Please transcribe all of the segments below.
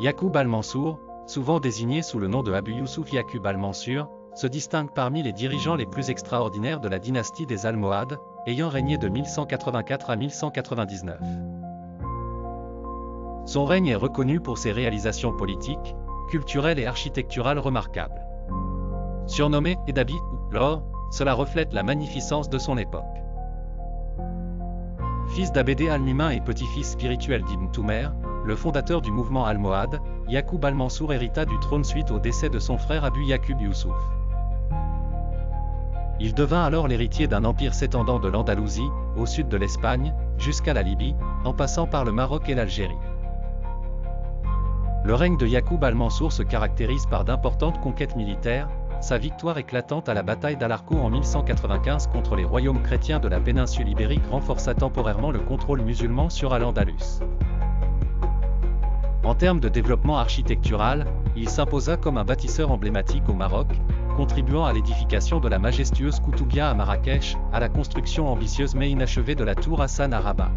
Yaqub al-Mansour, souvent désigné sous le nom de Abu Yusuf Yaqub al-Mansur, se distingue parmi les dirigeants les plus extraordinaires de la dynastie des Almohades, ayant régné de 1184 à 1199. Son règne est reconnu pour ses réalisations politiques, culturelles et architecturales remarquables. Surnommé Edabi ou l'or, cela reflète la magnificence de son époque. Fils d'Abd al-Numain et petit-fils spirituel d'Ibn Toumer, le fondateur du mouvement almohade, Yaqub al-Mansour hérita du trône suite au décès de son frère Abu Yaqub Yusuf. Il devint alors l'héritier d'un empire s'étendant de l'Andalousie, au sud de l'Espagne, jusqu'à la Libye, en passant par le Maroc et l'Algérie. Le règne de Yaqub al-Mansour se caractérise par d'importantes conquêtes militaires, sa victoire éclatante à la bataille d'Alarco en 1195 contre les royaumes chrétiens de la péninsule ibérique renforça temporairement le contrôle musulman sur Al-Andalus. En termes de développement architectural, il s'imposa comme un bâtisseur emblématique au Maroc, contribuant à l'édification de la majestueuse Koutoubia à Marrakech, à la construction ambitieuse mais inachevée de la tour Hassan à Rabat.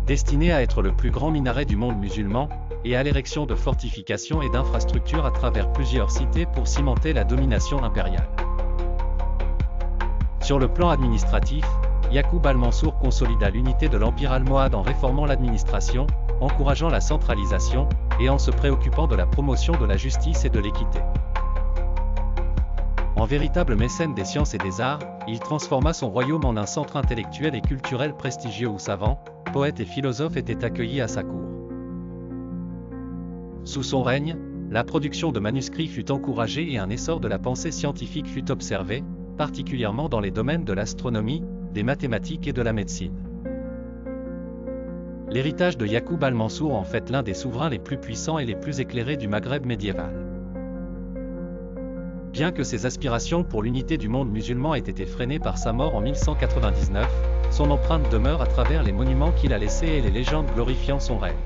Destiné à être le plus grand minaret du monde musulman, et à l'érection de fortifications et d'infrastructures à travers plusieurs cités pour cimenter la domination impériale. Sur le plan administratif, Yaqub al-Mansour consolida l'unité de l'empire almohade en réformant l'administration, encourageant la centralisation, et en se préoccupant de la promotion de la justice et de l'équité. En véritable mécène des sciences et des arts, il transforma son royaume en un centre intellectuel et culturel prestigieux où savants, poètes et philosophes étaient accueillis à sa cour. Sous son règne, la production de manuscrits fut encouragée et un essor de la pensée scientifique fut observé, particulièrement dans les domaines de l'astronomie, des mathématiques et de la médecine. L'héritage de Yaqub al-Mansour en fait l'un des souverains les plus puissants et les plus éclairés du Maghreb médiéval. Bien que ses aspirations pour l'unité du monde musulman aient été freinées par sa mort en 1199, son empreinte demeure à travers les monuments qu'il a laissés et les légendes glorifiant son règne.